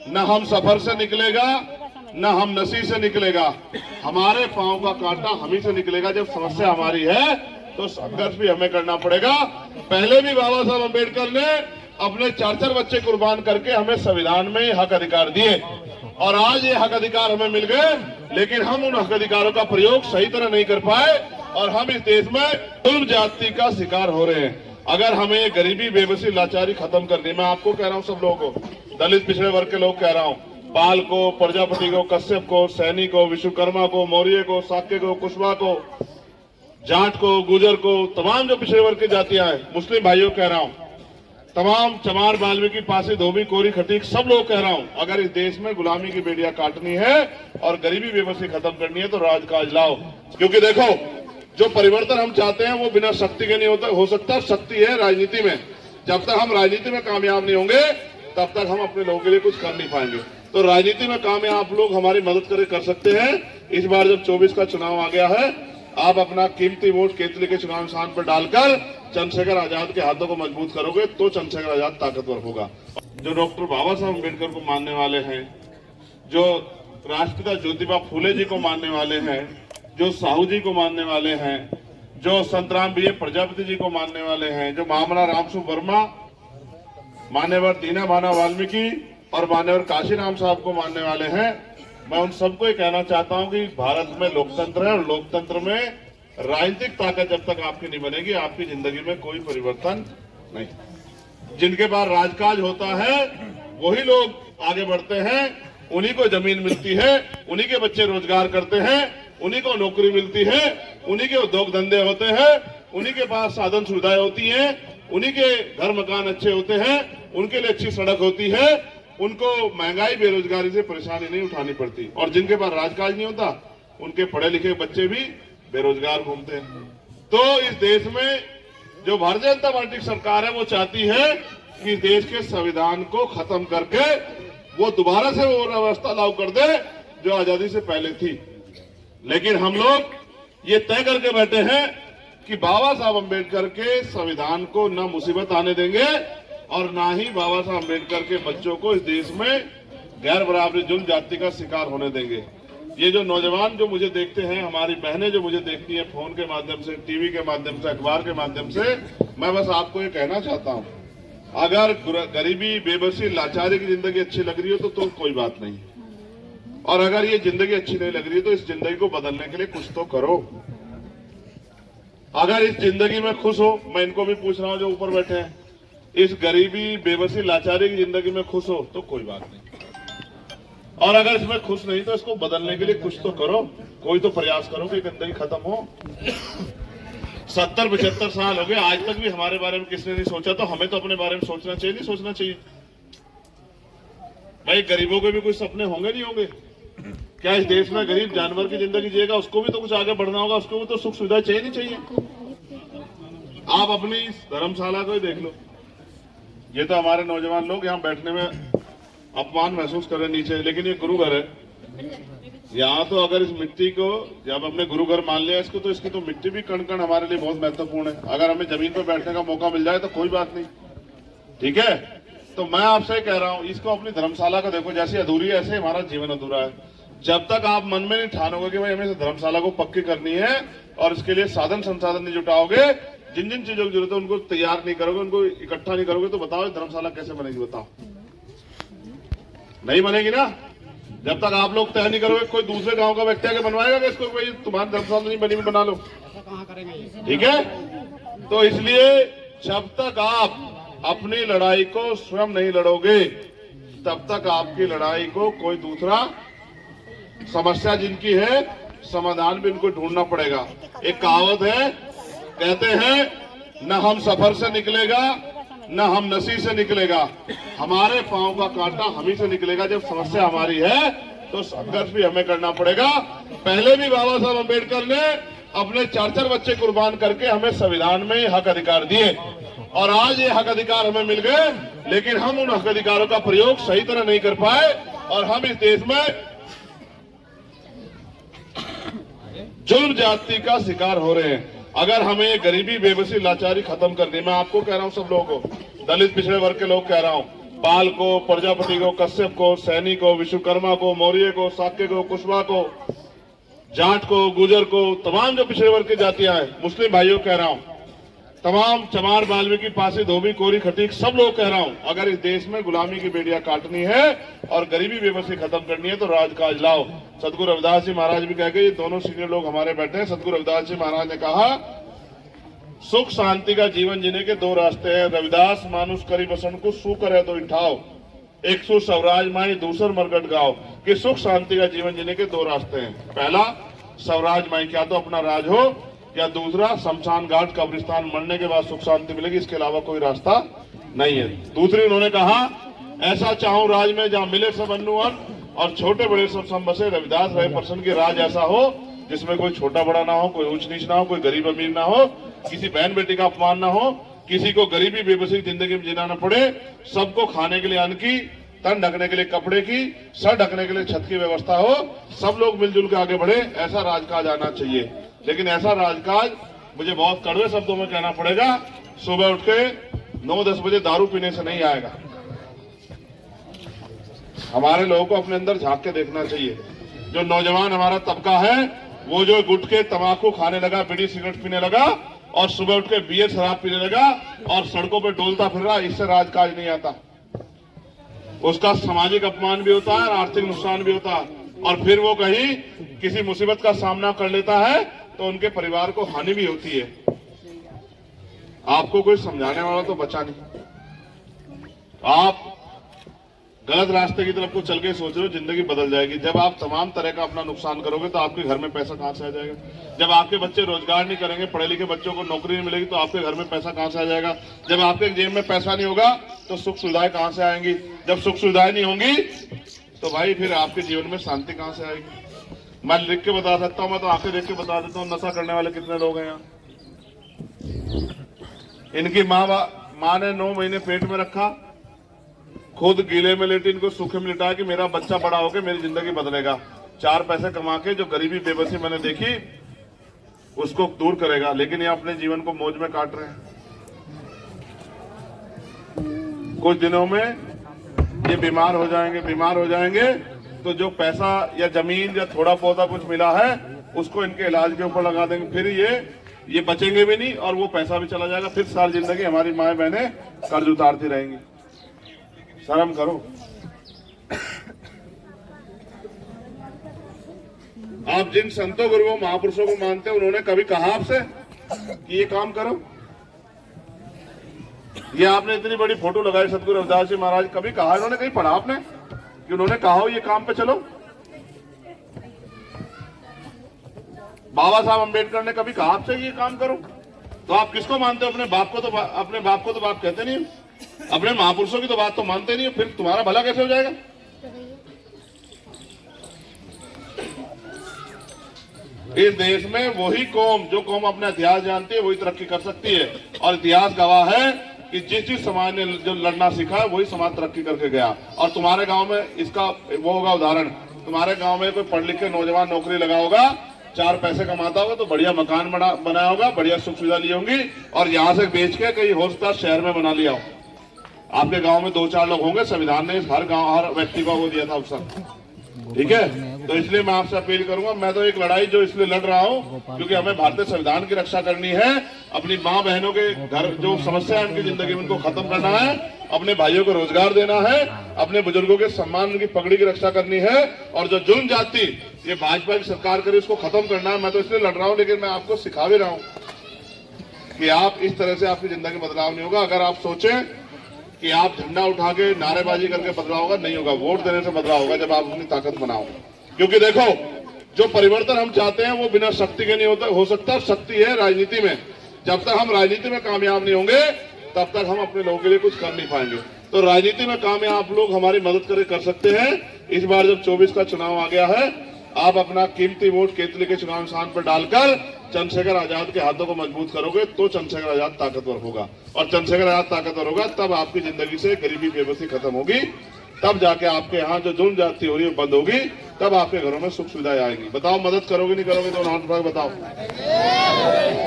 न हम सफर से निकलेगा, न हम नसी से निकलेगा। हमारे पांव का कांटा हम ही से निकलेगा। जब समस्या हमारी है तो संघर्ष भी हमें करना पड़ेगा। पहले भी बाबा साहब अम्बेडकर ने अपने 4-4 बच्चे कुर्बान करके हमें संविधान में हक अधिकार दिए, और आज ये हक अधिकार हमें मिल गए, लेकिन हम उन हक अधिकारों का प्रयोग सही तरह नहीं कर पाए और हम इस देश में जुल्म जाति का शिकार हो रहे हैं। अगर हमें गरीबी, बेबसी, लाचारी खत्म करनी, मैं आपको कह रहा हूं, सब लोगों को, दलित पिछड़े वर्ग के लोग कह रहा हूं, पाल को, प्रजापति को, कश्यप को, सैनी को, विश्वकर्मा को, मौर्य को, साक्य को, कुशवाहा को, जाट को, गुजर को, तमाम जो पिछड़े वर्ग की जातियां हैं, मुस्लिम भाइयों कह रहा हूं, तमाम चमार, वाल्मीकि, पासी, धोबी, कोरी, खटीक, सब लोग कह रहा हूं, अगर इस देश में गुलामी की बेड़ियां काटनी है और गरीबी, बेबसी खत्म करनी है तो राजकाज लाओ। क्योंकि देखो, जो परिवर्तन हम चाहते हैं वो बिना शक्ति के नहीं हो सकता। शक्ति है राजनीति में। जब तक हम राजनीति में कामयाब नहीं होंगे तब तक हम अपने लोगों के लिए कुछ कर नहीं पाएंगे। तो राजनीति में कामयाब आप लोग हमारी मदद कर सकते हैं। इस बार जब 24 का चुनाव आ गया है, आप अपना कीमती वोट केतली के चुनाव निशान पर डालकर चंद्रशेखर आजाद के हाथों को मजबूत करोगे तो चंद्रशेखर आजाद ताकतवर होगा। जो डॉक्टर बाबा साहब अम्बेडकर को मानने वाले हैं, जो राष्ट्रपिता ज्योतिबा फूले जी को मानने वाले हैं, जो साहू जी को मानने वाले हैं, जो संत राम बी प्रजापति जी को मानने वाले हैं, जो महामना रामसु वर्मा, मान्यवर दीना भाना वाल्मीकि और मान्यवर काशीराम साहब को मानने वाले हैं, मैं उन सबको ये कहना चाहता हूं कि भारत में लोकतंत्र है और लोकतंत्र में राजनीतिक ताकत जब तक आपकी नहीं बनेगी, आपकी जिंदगी में कोई परिवर्तन नहीं। जिनके पास राजकाज होता है वही लोग आगे बढ़ते हैं, उन्हीं को जमीन मिलती है, उन्हीं के बच्चे रोजगार करते हैं, उन्हीं को नौकरी मिलती है, उन्हीं के उद्योग धंधे होते हैं, उन्हीं के पास साधन सुविधाएं होती हैं, उन्हीं के घर मकान अच्छे होते हैं, उनके लिए अच्छी सड़क होती है, उनको महंगाई, बेरोजगारी से परेशानी नहीं उठानी पड़ती। और जिनके पास राजकाज नहीं होता उनके पढ़े लिखे बच्चे भी बेरोजगार घूमते हैं। तो इस देश में जो भारतीय जनता पार्टी की सरकार है वो चाहती है कि देश के संविधान को खत्म करके वो दोबारा से वो व्यवस्था लागू कर दे जो आजादी से पहले थी। लेकिन हम लोग ये तय करके बैठे हैं कि बाबा साहब अम्बेडकर के संविधान को न मुसीबत आने देंगे और ना ही बाबा साहब अम्बेडकर के बच्चों को इस देश में गैर बराबरी, जुल्म जाति का शिकार होने देंगे। ये जो नौजवान जो मुझे देखते हैं, हमारी बहनें जो मुझे देखती हैं फोन के माध्यम से, टीवी के माध्यम से, अखबार के माध्यम से, मैं बस आपको ये कहना चाहता हूं, अगर गरीबी, बेबसी, लाचारी की जिंदगी अच्छी लग रही हो तो कोई बात नहीं, और अगर ये जिंदगी अच्छी नहीं लग रही है तो इस जिंदगी को बदलने के लिए कुछ तो करो। अगर इस जिंदगी में खुश हो, मैं इनको भी पूछ रहा हूं जो ऊपर बैठे हैं, इस गरीबी, बेबसी, लाचारी की जिंदगी में खुश हो तो कोई बात नहीं, और अगर इसमें खुश नहीं तो इसको बदलने के लिए कुछ तो करो, कोई तो प्रयास करो कि जिंदगी खत्म हो। 70-75 साल हो गए, आज तक भी हमारे बारे में किसने नहीं सोचा, तो हमें तो अपने बारे में सोचना चाहिए, नहीं सोचना चाहिए? भाई गरीबों के भी कुछ सपने होंगे, नहीं होंगे? क्या इस देश में गरीब जानवर की जिंदगी जिएगा, उसको भी तो कुछ आगे बढ़ना होगा, उसको भी तो सुख सुविधा चाहिए, नहीं चाहिए? आप अपनी धर्मशाला को ही देख लो, ये तो हमारे नौजवान लोग यहाँ बैठने में अपमान महसूस कर रहे नीचे, लेकिन ये गुरु घर है। यहाँ तो अगर इस मिट्टी को जब हमने गुरु घर मान लिया इसको, तो इसकी तो मिट्टी भी कण कण हमारे लिए बहुत महत्वपूर्ण है। अगर हमें जमीन पर बैठने का मौका मिल जाए तो कोई बात नहीं, ठीक है? तो मैं आपसे कह रहा हूँ, इसको अपनी धर्मशाला का देखो, जैसे अधूरी है ऐसे हमारा जीवन अधूरा है। जब तक आप मन में नहीं ठानोगे कि भाई हमें इस धर्मशाला को पक्की करनी है और इसके लिए साधन संसाधन नहीं जुटाओगे, जिन जिन चीजों की जरूरत है उनको तैयार नहीं करोगे, उनको इकट्ठा नहीं करोगे, तो बताओ धर्मशाला कैसे बनेगी? बताओ, नहीं बनेगी ना। जब तक आप लोग तय नहीं करोगे, कोई दूसरे गांव का व्यक्ति आके बनवाएगा कि इसको भाई तुम्हारी धर्मशाला नहीं बनी, बना लो, ठीक है? तो इसलिए जब तक आप अपनी लड़ाई को स्वयं नहीं लड़ोगे तब तक आपकी लड़ाई को कोई दूसरा, समस्या जिनकी है समाधान भी उनको ढूंढना पड़ेगा। एक कहावत है, कहते हैं न हम सफर से निकलेगा, न हम नसी से निकलेगा, हमारे पांव का कांटा हम ही से निकलेगा। जब समस्या हमारी है तो संघर्ष भी हमें करना पड़ेगा। पहले भी बाबा साहब अम्बेडकर ने अपने 4-4 बच्चे कुर्बान करके हमें संविधान में हक अधिकार दिए, और आज ये हक अधिकार हमें मिल गए, लेकिन हम उन हक अधिकारों का प्रयोग सही तरह नहीं कर पाए और हम इस देश में जुल्म जाति का शिकार हो रहे हैं। अगर हमें गरीबी, बेबसी, लाचारी खत्म करनी, मैं आपको कह रहा हूं, सब लोगों को, दलित पिछड़े वर्ग के लोग कह रहा हूं, पाल को, प्रजापति को, कश्यप को, सैनी को, विश्वकर्मा को, मौर्य को, शाक्य को, कुशवाहा को, जाट को, गुजर को, तमाम जो पिछड़े वर्ग की जातियां हैं, मुस्लिम भाइयों कह रहा हूं, तमाम चमार, बाल्मीकि, पासी, धोबी, कोरी, खटीक, सब लोग कह रहा हूं, अगर इस देश में गुलामी की बेड़ियां काटनी है और गरीबी बेबसी खत्म करनी है तो राजकाज लाओ। सदगुरु रविदास जी महाराज भी कह गए, ये दोनों सीनियर लोग हमारे बैठे हैं। सदगुरु रविदास जी महाराज ने कहा, सुख शांति का जीवन जीने के दो रास्ते हैं। रविदास मानुष करी बसन को सू करे तो इंठाओ, एक सु स्वराज माई, दूसर मरगट गाओ। कि सुख शांति का जीवन जीने के दो रास्ते हैं। पहला स्वराज माई, क्या तो अपना राज हो, या दूसरा शमशान घाट कब्रिस्तान, मरने के बाद सुख शांति मिलेगी, इसके अलावा कोई रास्ता नहीं है। दूसरी उन्होंने कहा, ऐसा चाहूं राज में जहां मिले सब अन्नु अन्न और छोटे बड़े सब सम बसे। रविदास रहे प्रसन्न की राज ऐसा हो जिसमें कोई छोटा बड़ा ना हो, कोई ऊंच नीच ना हो, कोई गरीब अमीर ना हो, किसी बहन बेटी का अपमान ना हो, किसी को गरीबी बेबसी जिंदगी में जीना न पड़े, सबको खाने के लिए अन्न की, तन ढकने के लिए कपड़े की, सर ढकने के लिए छत की व्यवस्था हो, सब लोग मिलजुल के आगे बढ़े, ऐसा राजकाज आना चाहिए। लेकिन ऐसा राजकाज मुझे बहुत कड़वे शब्दों में कहना पड़ेगा, सुबह उठ के 9-10 बजे दारू पीने से नहीं आएगा। हमारे लोगों को अपने अंदर झांक के देखना चाहिए। जो नौजवान हमारा तबका है, वो जो गुटखे तंबाकू खाने लगा, बीड़ी सिगरेट पीने लगा और सुबह उठ के बियर शराब पीने लगा और सड़कों पर डोलता फिर रहा, इससे राजकाज नहीं आता। उसका सामाजिक अपमान भी होता है और आर्थिक नुकसान भी होता है, और फिर वो कहीं किसी मुसीबत का सामना कर लेता है तो उनके परिवार को हानि भी होती है। आपको कोई समझाने वाला तो बचा नहीं। आप गलत रास्ते की तरफ को चल के सोच रहे हो जिंदगी बदल जाएगी। जब आप तमाम तरह का अपना नुकसान करोगे तो आपके घर में पैसा कहां से आ जाएगा? जब आपके बच्चे रोजगार नहीं करेंगे, पढ़े लिखे बच्चों को नौकरी नहीं मिलेगी तो आपके घर में पैसा कहां से आ जाएगा? जब आपके जेब में पैसा नहीं होगा तो सुख सुविधाएं कहां से आएंगी? जब सुख सुविधाएं नहीं होंगी तो भाई फिर आपके जीवन में शांति कहां से आएगी? मैं लिख के बता सकता हूं, मैं तो आंखें देख के बता देता हूं, नशा करने वाले कितने लोग हैं यहाँ। इनकी माँ ने 9 महीने पेट में रखा, खुद गीले में लेटी, इनको सूखे में लिटाया कि मेरा बच्चा बड़ा होकर मेरी जिंदगी बदलेगा, 4 पैसे कमा के जो गरीबी बेबसी मैंने देखी उसको दूर करेगा। लेकिन ये अपने जीवन को मौज में काट रहे हैं। कुछ दिनों में ये बीमार हो जाएंगे तो जो पैसा या जमीन या थोड़ा पौधा कुछ मिला है उसको इनके इलाज के ऊपर लगा देंगे, फिर ये बचेंगे भी नहीं और वो पैसा भी चला जाएगा। फिर सारी जिंदगी हमारी माए बहनें कर्ज उतारती रहेंगी। शर्म करो। आप जिन संतों गुरुओं महापुरुषों को मानते हैं, उन्होंने कभी कहा आपसे कि ये काम करो? ये आपने इतनी बड़ी फोटो लगाई सदगुरु रविदास जी महाराज, कभी कहा इन्होंने, कहीं पढ़ा आपने कि उन्होंने कहा हो ये काम पे चलो? बाबा साहब अंबेडकर ने कभी कहा आपसे ये काम करो? तो आप किसको मानते हो? अपने बाप को तो बाप कहते नहीं, अपने महापुरुषों की तो बात तो मानते नहीं, फिर तुम्हारा भला कैसे हो जाएगा? इस देश में वही कौम, जो कौम अपना इतिहास जानती है, वही तरक्की कर सकती है। और इतिहास गवाह है कि जिस समाज ने जो लड़ना सीखा है वही समाज तरक्की करके गया। और तुम्हारे गांव में इसका वो होगा उदाहरण, तुम्हारे गांव में कोई पढ़ लिख के नौजवान नौकरी लगा होगा, 4 पैसे कमाता होगा तो बढ़िया मकान बनाया होगा, बढ़िया सुख सुविधा ली होंगी और यहाँ से बेच के कहीं होस्ता शहर में बना लिया हो। आपके गांव में 2-4 लोग होंगे, संविधान ने हर व्यक्ति को वो दिया था अवसर, ठीक है? तो इसलिए मैं आपसे अपील करूंगा, मैं तो एक लड़ाई जो इसलिए लड़ रहा हूं क्योंकि हमें भारतीय संविधान की रक्षा करनी है, अपनी माँ बहनों के घर जो समस्या है उनकी जिंदगी में उनको खत्म करना है, अपने भाइयों को रोजगार देना है, अपने बुजुर्गों के सम्मान, उनकी पगड़ी की रक्षा करनी है, और जो जुल्म जाति ये भाजपा की सरकार करे उसको खत्म करना है। मैं तो इसलिए लड़ रहा हूँ, लेकिन मैं आपको सिखा भी रहा हूँ कि आप इस तरह से आपकी जिंदगी में बदलाव नहीं होगा। अगर आप सोचें कि आप झंडा उठा के नारेबाजी करके बदलाव होगा, नहीं होगा। वोट देने से बदलाव होगा जब आप अपनी ताकत बनाओ। क्योंकि देखो, जो परिवर्तन हम चाहते हैं वो बिना शक्ति के नहीं हो सकता। शक्ति है राजनीति में। जब तक हम राजनीति में कामयाब नहीं होंगे तब तक हम अपने लोगों के लिए कुछ कर नहीं पाएंगे। तो राजनीति में कामयाब आप लोग हमारी मदद कर सकते हैं। इस बार जब 24 का चुनाव आ गया है, आप अपना कीमती वोट केतली के चुनाव निशान पर डालकर चंद्रशेखर आजाद के हाथों को मजबूत करोगे तो चंद्रशेखर आजाद ताकतवर होगा, और चंद्रशेखर आजाद ताकतवर होगा तब आपकी जिंदगी से गरीबी बेबसी खत्म होगी, तब जाके आपके यहाँ जो जुल्म जाती हो रही है बंद होगी, तब आपके घरों में सुख सुविधाएं आएंगी। बताओ, मदद करोगे नहीं करोगे? तो हाथ उठा के बताओ।